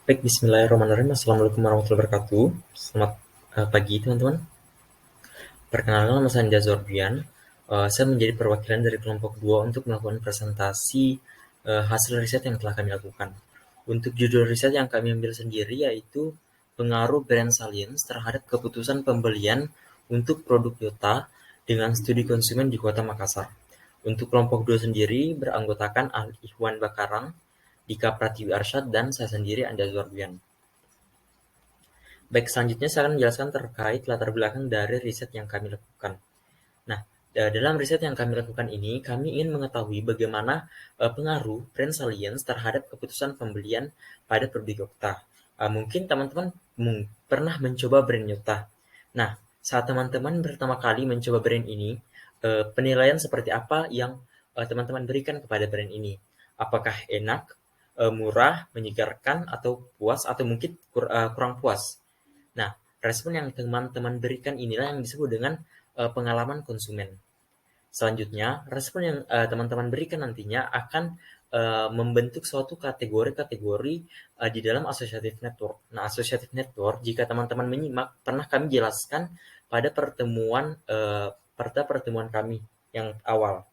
Baik, bismillahirrahmanirrahim. Assalamualaikum warahmatullahi wabarakatuh. Selamat pagi, teman-teman. Perkenalkan, nama saya Anda Zorbian. Saya menjadi perwakilan dari kelompok 2 untuk melakukan presentasi hasil riset yang telah kami lakukan. Untuk judul riset yang kami ambil sendiri yaitu pengaruh brand salience terhadap keputusan pembelian untuk produk Yota dengan studi konsumen di Kota Makassar. Untuk kelompok 2 sendiri beranggotakan Ahli Ikhwan Bakarang, Dika Pratiwi Arsyad, dan saya sendiri Anda Zorbian. Baik, selanjutnya saya akan menjelaskan terkait latar belakang dari riset yang kami lakukan. Nah, dalam riset yang kami lakukan ini, kami ingin mengetahui bagaimana pengaruh brand salience terhadap keputusan pembelian pada produk Yokta. Mungkin teman-teman pernah mencoba brand Yokta. Nah, saat teman-teman pertama kali mencoba brand ini, penilaian seperti apa yang teman-teman berikan kepada brand ini? Apakah enak, murah, menyegarkan, atau puas, atau mungkin kurang puas? Nah, respon yang teman-teman berikan inilah yang disebut dengan pengalaman konsumen. Selanjutnya, respon yang teman-teman berikan nantinya akan membentuk suatu kategori-kategori di dalam associative network. Nah, associative network, jika teman-teman menyimak, pernah kami jelaskan pada pertemuan kami yang awal.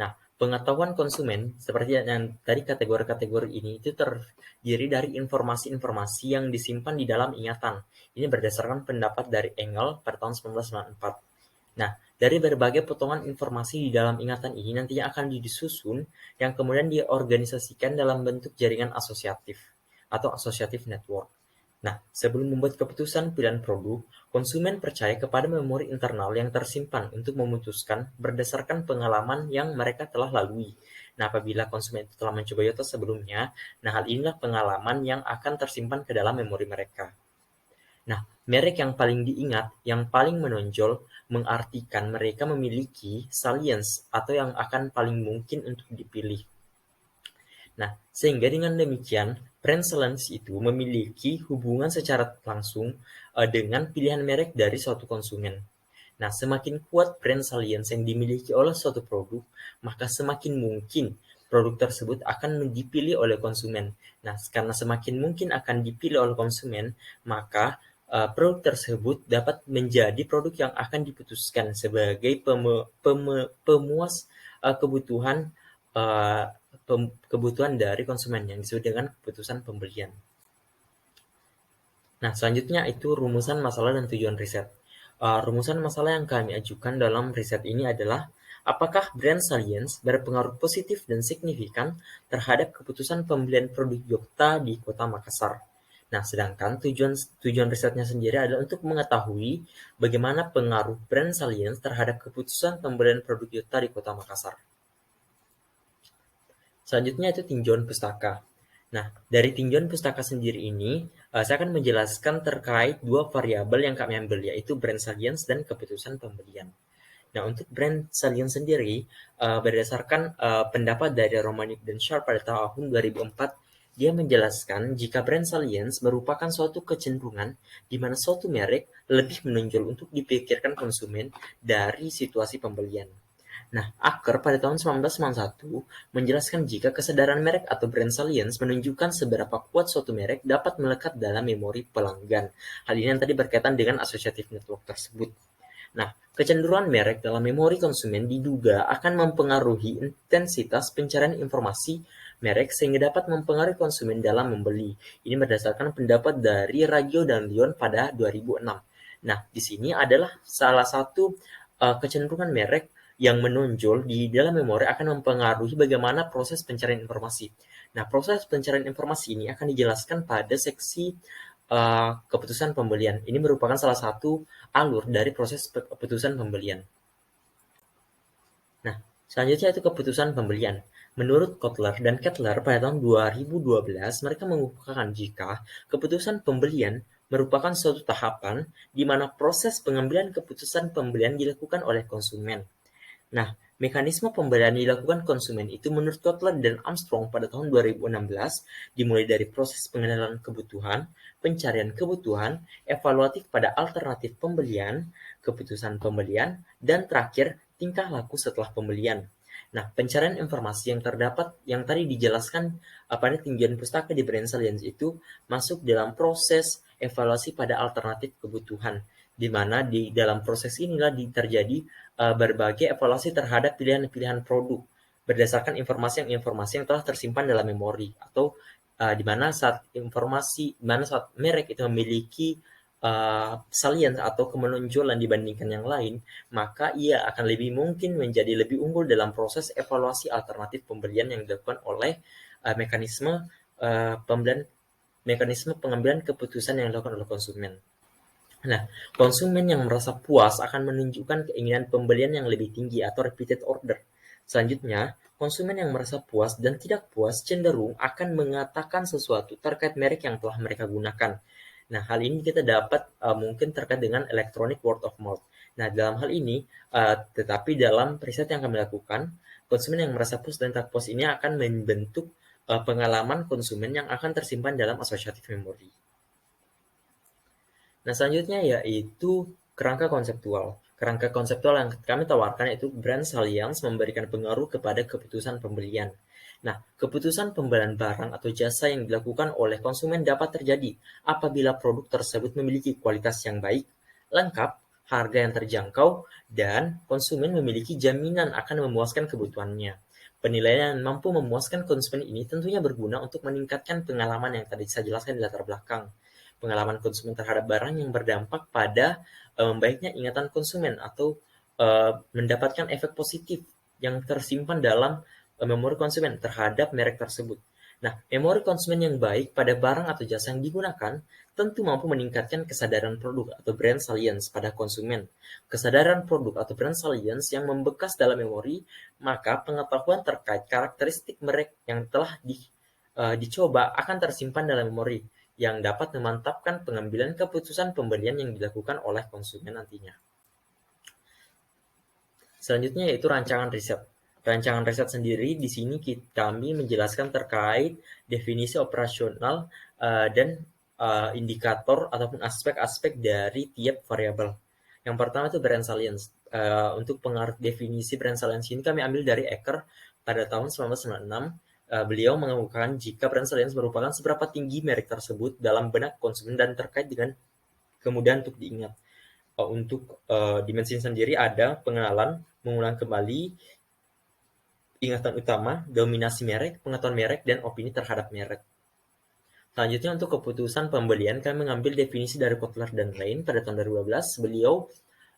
Nah, pengetahuan konsumen seperti yang tadi kategori-kategori ini itu terdiri dari informasi-informasi yang disimpan di dalam ingatan. Ini berdasarkan pendapat dari Engel pada tahun 1994. Nah, dari berbagai potongan informasi di dalam ingatan ini nantinya akan disusun yang kemudian diorganisasikan dalam bentuk jaringan asosiatif atau associative network. Nah, sebelum membuat keputusan pilihan produk, konsumen percaya kepada memori internal yang tersimpan untuk memutuskan berdasarkan pengalaman yang mereka telah lalui. Nah, apabila konsumen itu telah mencoba Yota sebelumnya, nah hal inilah pengalaman yang akan tersimpan ke dalam memori mereka. Nah, merek yang paling diingat, yang paling menonjol, mengartikan mereka memiliki salience atau yang akan paling mungkin untuk dipilih. Nah, sehingga dengan demikian, brand salience itu memiliki hubungan secara langsung dengan pilihan merek dari suatu konsumen. Nah, semakin kuat brand salience yang dimiliki oleh suatu produk, maka semakin mungkin produk tersebut akan dipilih oleh konsumen. Nah, karena semakin mungkin akan dipilih oleh konsumen, maka produk tersebut dapat menjadi produk yang akan diputuskan sebagai pemuas kebutuhan uh, kebutuhan dari konsumen yang disebut dengan keputusan pembelian. Nah, selanjutnya itu rumusan masalah dan tujuan riset. Rumusan masalah yang kami ajukan dalam riset ini adalah apakah brand salience berpengaruh positif dan signifikan terhadap keputusan pembelian produk Yokta di Kota Makassar. Nah, sedangkan tujuan risetnya sendiri adalah untuk mengetahui bagaimana pengaruh brand salience terhadap keputusan pembelian produk Yokta di Kota Makassar. Selanjutnya itu tinjauan pustaka. Nah, dari tinjauan pustaka sendiri ini, saya akan menjelaskan terkait dua variabel yang kami ambil, yaitu brand salience dan keputusan pembelian. Nah, untuk brand salience sendiri, berdasarkan pendapat dari Romanik dan Sharp pada tahun 2004, dia menjelaskan jika brand salience merupakan suatu kecenderungan di mana suatu merek lebih menonjol untuk dipikirkan konsumen dari situasi pembelian. Nah, Acker pada tahun 1991 menjelaskan jika kesadaran merek atau brand salience menunjukkan seberapa kuat suatu merek dapat melekat dalam memori pelanggan. Hal ini yang tadi berkaitan dengan associative network tersebut. Nah, kecenderungan merek dalam memori konsumen diduga akan mempengaruhi intensitas pencarian informasi merek sehingga dapat mempengaruhi konsumen dalam membeli. Ini berdasarkan pendapat dari Raggio dan Lyon pada 2006. Nah, di sini adalah salah satu kecenderungan merek yang menonjol di dalam memori akan mempengaruhi bagaimana proses pencarian informasi. Nah, proses pencarian informasi ini akan dijelaskan pada seksi keputusan pembelian. Ini merupakan salah satu alur dari proses keputusan pembelian. Nah, selanjutnya itu keputusan pembelian. Menurut Kotler dan Kettler pada tahun 2012, mereka mengukuhkan jika keputusan pembelian merupakan suatu tahapan di mana proses pengambilan keputusan pembelian dilakukan oleh konsumen. Nah, mekanisme pembelian dilakukan konsumen itu menurut Kotler dan Armstrong pada tahun 2016 dimulai dari proses pengenalan kebutuhan, pencarian kebutuhan, evaluatif pada alternatif pembelian, keputusan pembelian, dan terakhir tingkah laku setelah pembelian. Nah, pencarian informasi yang terdapat yang tadi dijelaskan pada tinjauan pustaka di Brand Salience itu masuk dalam proses evaluasi pada alternatif kebutuhan, di mana di dalam proses inilah terjadi berbagai evaluasi terhadap pilihan-pilihan produk berdasarkan informasi yang telah tersimpan dalam memori, atau di mana saat merek itu memiliki salience atau kemenonjolan dibandingkan yang lain, maka ia akan lebih mungkin menjadi lebih unggul dalam proses evaluasi alternatif pembelian yang dilakukan oleh mekanisme pengambilan keputusan yang dilakukan oleh konsumen. Nah, konsumen yang merasa puas akan menunjukkan keinginan pembelian yang lebih tinggi atau repeated order. Selanjutnya, konsumen yang merasa puas dan tidak puas cenderung akan mengatakan sesuatu terkait merek yang telah mereka gunakan. Nah, hal ini kita dapat mungkin terkait dengan electronic word of mouth. Nah, dalam hal ini, tetapi dalam riset yang kami lakukan, konsumen yang merasa puas dan tak puas ini akan membentuk pengalaman konsumen yang akan tersimpan dalam associative memory. Nah, selanjutnya yaitu kerangka konseptual. Kerangka konseptual yang kami tawarkan yaitu Brand Salience memberikan pengaruh kepada keputusan pembelian. Nah, keputusan pembelian barang atau jasa yang dilakukan oleh konsumen dapat terjadi apabila produk tersebut memiliki kualitas yang baik, lengkap, harga yang terjangkau, dan konsumen memiliki jaminan akan memuaskan kebutuhannya. Penilaian yang mampu memuaskan konsumen ini tentunya berguna untuk meningkatkan pengalaman yang tadi saya jelaskan di latar belakang. Pengalaman konsumen terhadap barang yang berdampak pada membaiknya ingatan konsumen atau mendapatkan efek positif yang tersimpan dalam memori konsumen terhadap merek tersebut. Nah, memori konsumen yang baik pada barang atau jasa yang digunakan tentu mampu meningkatkan kesadaran produk atau brand salience pada konsumen. Kesadaran produk atau brand salience yang membekas dalam memori, maka pengetahuan terkait karakteristik merek yang telah dicoba akan tersimpan dalam memori, yang dapat memantapkan pengambilan keputusan pembelian yang dilakukan oleh konsumen nantinya. Selanjutnya yaitu rancangan riset. Rancangan riset sendiri di sini kami menjelaskan terkait definisi operasional dan indikator ataupun aspek-aspek dari tiap variabel. Yang pertama itu brand salience. Untuk definisi brand salience ini kami ambil dari Ecker pada tahun 1996. Beliau mengemukakan jika brand salience merupakan seberapa tinggi merek tersebut dalam benak konsumen dan terkait dengan kemudahan untuk diingat. Untuk dimensi sendiri ada pengenalan, mengulang kembali, ingatan utama, dominasi merek, pengetahuan merek, dan opini terhadap merek. Selanjutnya untuk keputusan pembelian, kami mengambil definisi dari Kotler dan Lane pada tahun 2012. Beliau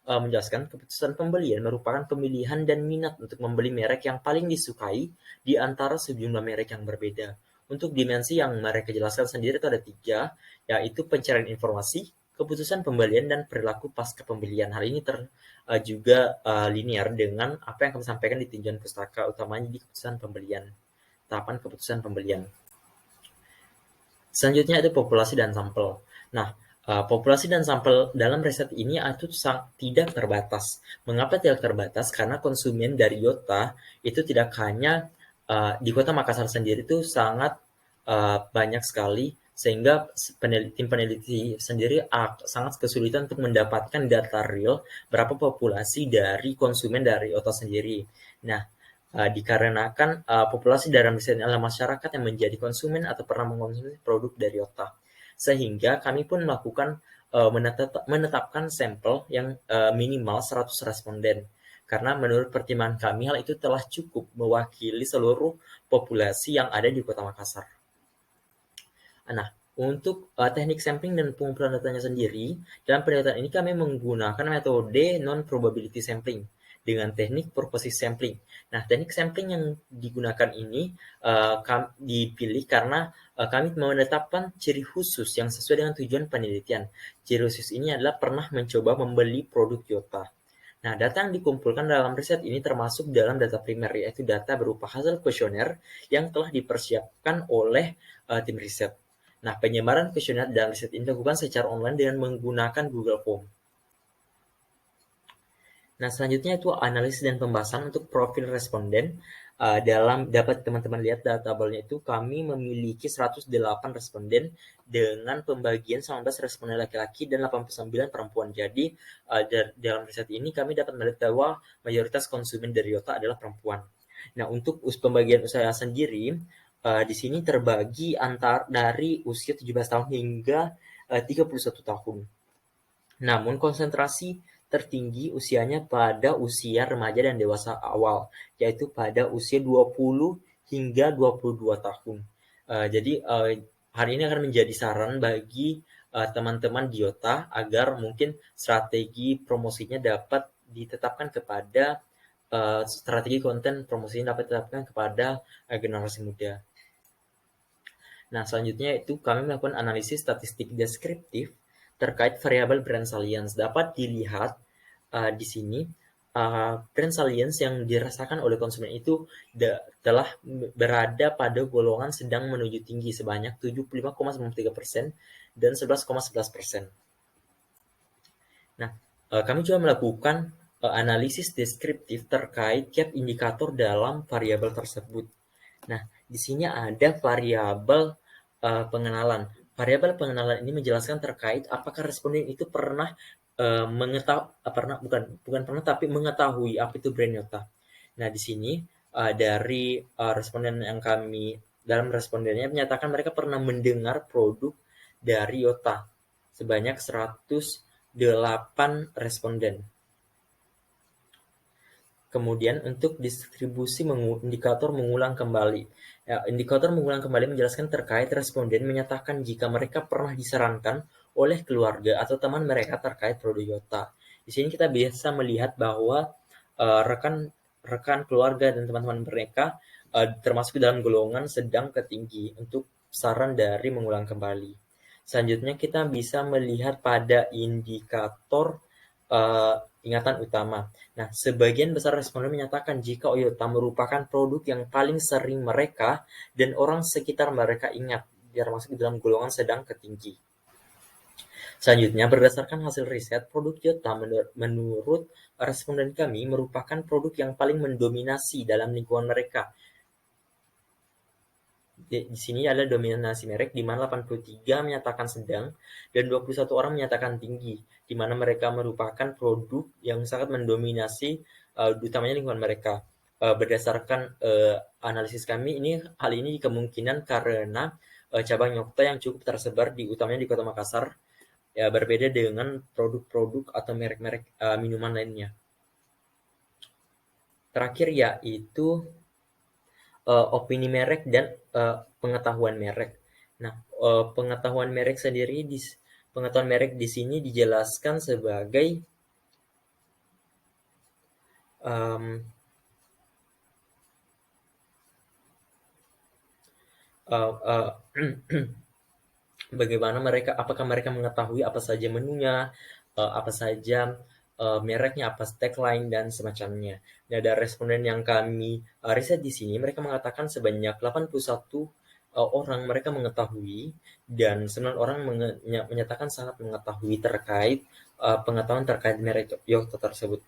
menjelaskan keputusan pembelian merupakan pemilihan dan minat untuk membeli merek yang paling disukai di antara sejumlah merek yang berbeda. Untuk dimensi yang mereka jelaskan sendiri itu ada 3, yaitu pencarian informasi, keputusan pembelian, dan perilaku pasca pembelian. Hal ini juga linear dengan apa yang kami sampaikan di tinjauan pustaka, utamanya di keputusan pembelian, tahapan keputusan pembelian. Selanjutnya ada populasi dan sampel. Nah, populasi dan sampel dalam riset ini itu tidak terbatas. Mengapa tidak terbatas? Karena konsumen dari Yota itu tidak hanya di Kota Makassar sendiri itu sangat banyak sekali, sehingga tim peneliti sendiri sangat kesulitan untuk mendapatkan data real berapa populasi dari konsumen dari Yota sendiri. Nah, dikarenakan populasi dalam riset adalah masyarakat yang menjadi konsumen atau pernah mengkonsumsi produk dari Yota. Sehingga kami pun melakukan menetapkan sampel yang minimal 100 responden. Karena menurut pertimbangan kami, hal itu telah cukup mewakili seluruh populasi yang ada di Kota Makassar. Nah, untuk teknik sampling dan pengumpulan datanya sendiri, dalam penelitian ini kami menggunakan metode non-probability sampling dengan teknik purposive sampling. Nah, teknik sampling yang digunakan ini dipilih karena kami menetapkan ciri khusus yang sesuai dengan tujuan penelitian. Ciri khusus ini adalah pernah mencoba membeli produk Yota. Nah, data yang dikumpulkan dalam riset ini termasuk dalam data primer, yaitu data berupa hasil kuesioner yang telah dipersiapkan oleh tim riset. Nah, penyebaran kuesioner dalam riset ini dilakukan secara online dengan menggunakan Google Form. Nah, selanjutnya itu analisis dan pembahasan untuk profil responden. Dapat teman-teman lihat tabelnya itu kami memiliki 108 responden dengan pembagian 19 responden laki-laki dan 89 perempuan. Jadi dalam riset ini kami dapat melihat bahwa mayoritas konsumen dari Yota adalah perempuan. Nah, untuk pembagian usia sendiri, di sini terbagi dari usia 17 tahun hingga 31 tahun. Namun konsentrasi tertinggi usianya pada usia remaja dan dewasa awal, yaitu pada usia 20 hingga 22 tahun. Jadi hal ini akan menjadi saran bagi teman-teman di Yota agar mungkin strategi promosinya dapat ditetapkan kepada strategi konten promosinya dapat ditetapkan kepada generasi muda. Nah, selanjutnya itu kami melakukan analisis statistik deskriptif terkait variabel brand salience. Dapat dilihat di sini brand salience yang dirasakan oleh konsumen itu telah berada pada golongan sedang menuju tinggi sebanyak 75,93% dan 11,11%. Nah, kami juga melakukan analisis deskriptif terkait tiap indikator dalam variabel tersebut. Nah, di sini ada variabel pengenalan. Variabel pengenalan ini menjelaskan terkait apakah responden itu pernah mengetahui apa itu brand Yota. Nah, di sini dari responden yang kami dalam respondennya menyatakan mereka pernah mendengar produk dari Yota sebanyak 108 responden. Kemudian untuk distribusi indikator mengulang kembali. Ya, indikator mengulang kembali menjelaskan terkait responden menyatakan jika mereka pernah disarankan oleh keluarga atau teman mereka terkait produk Yota. Di sini kita bisa melihat bahwa rekan keluarga dan teman-teman mereka termasuk dalam golongan sedang ke tinggi untuk saran dari mengulang kembali. Selanjutnya kita bisa melihat pada indikator ingatan utama. Nah, sebagian besar responden menyatakan jika Oyota merupakan produk yang paling sering mereka dan orang sekitar mereka ingat, termasuk di dalam golongan sedang ke tinggi. Selanjutnya, berdasarkan hasil riset, produk Yota menurut responden kami merupakan produk yang paling mendominasi dalam lingkungan mereka. Di sini ada dominasi merek di mana 83 menyatakan sedang dan 21 orang menyatakan tinggi, di mana mereka merupakan produk yang sangat mendominasi utamanya lingkungan mereka. Berdasarkan analisis kami, hal ini kemungkinan karena cabang Yota yang cukup tersebar utamanya di Kota Makassar, ya, berbeda dengan produk-produk atau merek-merek minuman lainnya. Terakhir yaitu opini merek dan pengetahuan merek. Nah, pengetahuan merek di sini dijelaskan sebagai bagaimana apakah mereka mengetahui apa saja menunya, apa saja mereknya, apa tagline dan semacamnya. Nah, dari responden yang kami riset di sini, mereka mengatakan sebanyak 81 orang mereka mengetahui dan 9 orang menyatakan sangat mengetahui terkait pengetahuan terkait merek Yota tersebut.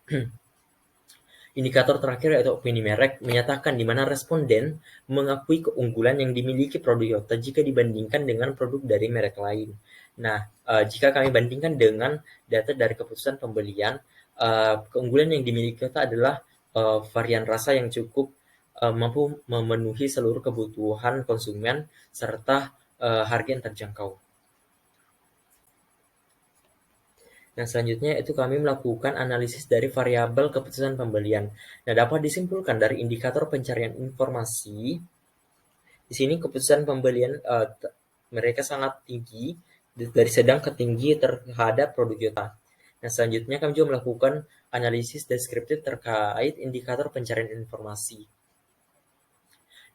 Indikator terakhir yaitu opini merek menyatakan di mana responden mengakui keunggulan yang dimiliki produk Yota jika dibandingkan dengan produk dari merek lain. Nah, jika kami bandingkan dengan data dari keputusan pembelian, keunggulan yang dimiliki Yota adalah varian rasa yang cukup mampu memenuhi seluruh kebutuhan konsumen serta harga yang terjangkau. Nah, selanjutnya itu kami melakukan analisis dari variabel keputusan pembelian. Nah, dapat disimpulkan dari indikator pencarian informasi, di sini keputusan pembelian mereka sangat tinggi, dari sedang ke tinggi terhadap produk Yota. Nah, selanjutnya kami juga melakukan analisis deskriptif terkait indikator pencarian informasi.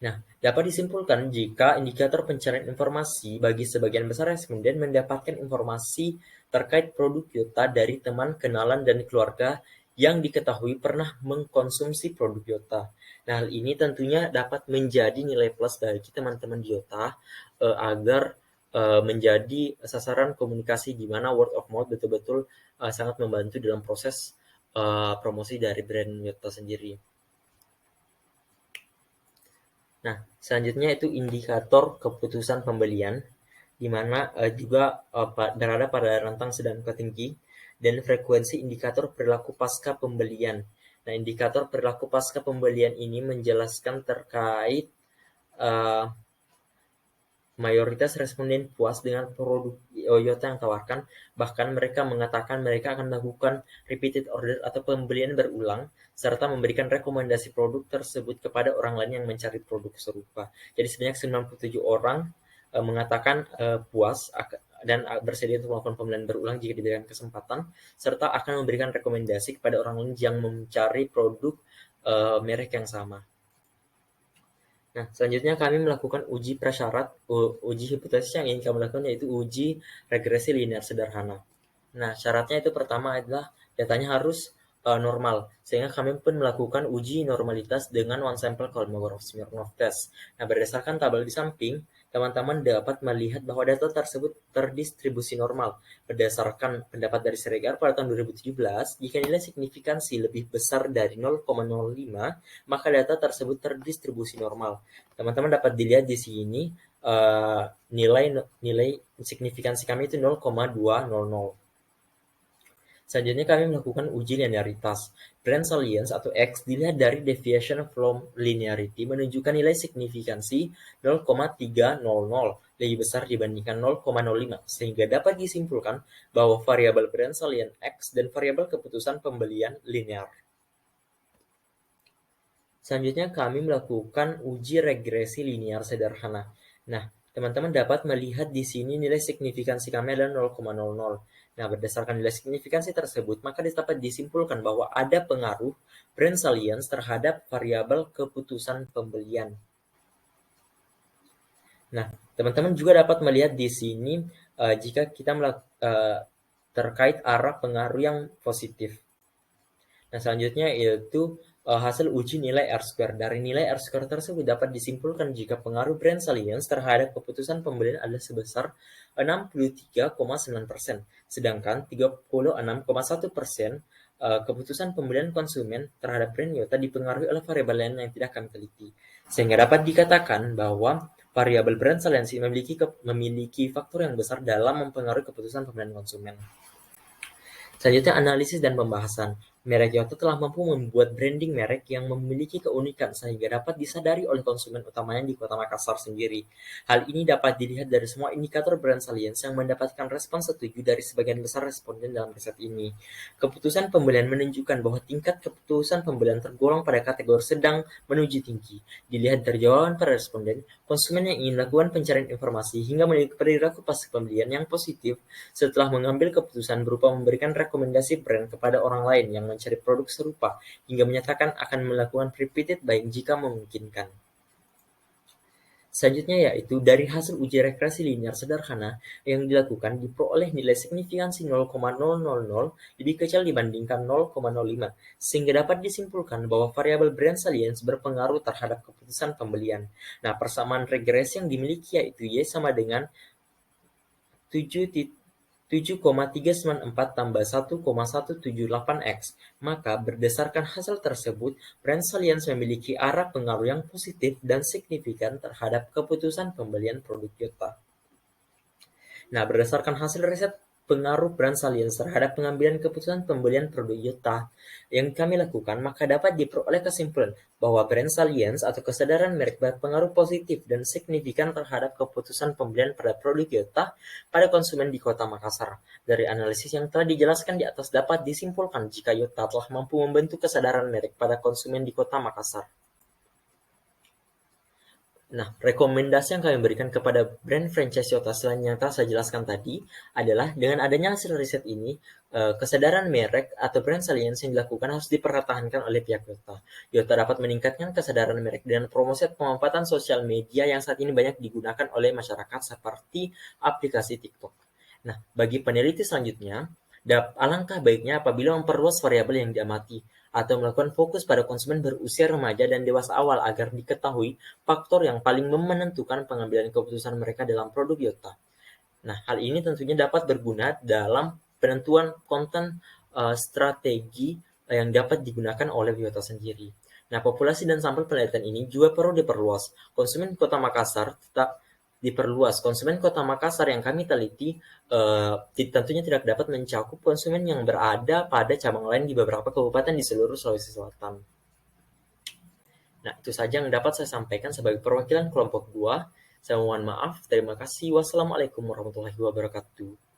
Nah, dapat disimpulkan jika indikator pencarian informasi bagi sebagian besar responden mendapatkan informasi terkait produk Yota dari teman, kenalan, dan keluarga yang diketahui pernah mengkonsumsi produk Yota. Nah, hal ini tentunya dapat menjadi nilai plus bagi teman-teman di Yota agar menjadi sasaran komunikasi di mana word of mouth betul-betul sangat membantu dalam proses promosi dari brand Yota sendiri. Nah, selanjutnya itu indikator keputusan pembelian, di mana juga berada pada rentang sedang ke tinggi, dan frekuensi indikator perilaku pasca pembelian, Nah, indikator perilaku pasca pembelian ini menjelaskan terkait mayoritas responden puas dengan produk Toyota yang tawarkan, bahkan mereka mengatakan mereka akan melakukan repeated order atau pembelian berulang, serta memberikan rekomendasi produk tersebut kepada orang lain yang mencari produk serupa. Jadi sebanyak 97 orang mengatakan puas dan bersedia untuk melakukan pembelian berulang jika diberikan kesempatan, serta akan memberikan rekomendasi kepada orang lain yang mencari produk merek yang sama. Nah, selanjutnya kami melakukan uji prasyarat, uji hipotesis yang ingin kami lakukan yaitu uji regresi linear sederhana. Nah, syaratnya itu pertama adalah datanya harus normal, sehingga kami pun melakukan uji normalitas dengan one sample Kolmogorov-Smirnov test. Nah, berdasarkan tabel di samping, teman-teman dapat melihat bahwa data tersebut terdistribusi normal. Berdasarkan pendapat dari Siregar pada tahun 2017, jika nilai signifikansi lebih besar dari 0,05, maka data tersebut terdistribusi normal. Teman-teman dapat dilihat di sini nilai signifikansi kami itu 0,200. Selanjutnya kami melakukan uji linearitas. Brand salience atau X dilihat dari deviation from linearity menunjukkan nilai signifikansi 0,300 lebih besar dibandingkan 0,05 sehingga dapat disimpulkan bahwa variabel brand salience X dan variabel keputusan pembelian linear. Selanjutnya kami melakukan uji regresi linear sederhana. Nah, teman-teman dapat melihat di sini nilai signifikansi kami adalah 0,00. Nah, berdasarkan nilai signifikansi tersebut, maka dapat disimpulkan bahwa ada pengaruh brand salience terhadap variabel keputusan pembelian. Nah, teman-teman juga dapat melihat di sini jika kita terkait arah pengaruh yang positif. Nah, selanjutnya yaitu hasil uji nilai R-square. Dari nilai R-square tersebut dapat disimpulkan jika pengaruh brand salience terhadap keputusan pembelian adalah sebesar 63,9%, sedangkan 36,1% keputusan pembelian konsumen terhadap brand Toyota dipengaruhi oleh variabel lain yang tidak kami teliti. Sehingga dapat dikatakan bahwa variabel brand salience memiliki faktor yang besar dalam mempengaruhi keputusan pembelian konsumen. Selanjutnya analisis dan pembahasan. Merek Toyota telah mampu membuat branding merek yang memiliki keunikan sehingga dapat disadari oleh konsumen utamanya di Kota Makassar sendiri. Hal ini dapat dilihat dari semua indikator brand salience yang mendapatkan respon setuju dari sebagian besar responden dalam riset ini. Keputusan pembelian menunjukkan bahwa tingkat keputusan pembelian tergolong pada kategori sedang menuju tinggi. Dilihat dari jawaban para responden, konsumen yang ingin melakukan pencarian informasi hingga memiliki perilaku pasca pembelian yang positif setelah mengambil keputusan berupa memberikan rekomendasi brand kepada orang lain yang mencari produk serupa hingga menyatakan akan melakukan repeated buying jika memungkinkan. Selanjutnya yaitu dari hasil uji regresi linear sederhana yang dilakukan diperoleh nilai signifikansi 0,000 lebih kecil dibandingkan 0,05 sehingga dapat disimpulkan bahwa variabel brand salience berpengaruh terhadap keputusan pembelian. Nah, persamaan regresi yang dimiliki yaitu Y sama dengan 7,394 tambah 1,178x. Maka berdasarkan hasil tersebut, brand salience memiliki arah pengaruh yang positif dan signifikan terhadap keputusan pembelian produk Toyota. Nah, berdasarkan hasil riset pengaruh brand salience terhadap pengambilan keputusan pembelian produk Toyota yang kami lakukan, maka dapat diperoleh kesimpulan bahwa brand salience atau kesadaran merek berpengaruh positif dan signifikan terhadap keputusan pembelian pada produk Toyota pada konsumen di Kota Makassar. Dari analisis yang telah dijelaskan di atas dapat disimpulkan jika Toyota telah mampu membentuk kesadaran merek pada konsumen di Kota Makassar. Nah, rekomendasi yang kami berikan kepada brand franchise Toyota selain yang telah saya jelaskan tadi adalah dengan adanya hasil riset ini, kesadaran merek atau brand salience yang dilakukan harus dipertahankan oleh pihak Toyota. Toyota dapat meningkatkan kesadaran merek dengan promosi pemanfaatan sosial media yang saat ini banyak digunakan oleh masyarakat seperti aplikasi TikTok. Nah, bagi peneliti selanjutnya, alangkah baiknya apabila memperluas variabel yang diamati atau melakukan fokus pada konsumen berusia remaja dan dewasa awal agar diketahui faktor yang paling menentukan pengambilan keputusan mereka dalam produk Toyota. Nah, hal ini tentunya dapat berguna dalam penentuan konten strategi yang dapat digunakan oleh Toyota sendiri. Nah, populasi dan sampel penelitian ini juga perlu diperluas. Konsumen Kota Makassar diperluas. Konsumen Kota Makassar yang kami teliti tentunya tidak dapat mencakup konsumen yang berada pada cabang lain di beberapa kabupaten di seluruh Sulawesi Selatan. Nah, itu saja yang dapat saya sampaikan sebagai perwakilan kelompok 2. Saya mohon maaf. Terima kasih. Wassalamualaikum warahmatullahi wabarakatuh.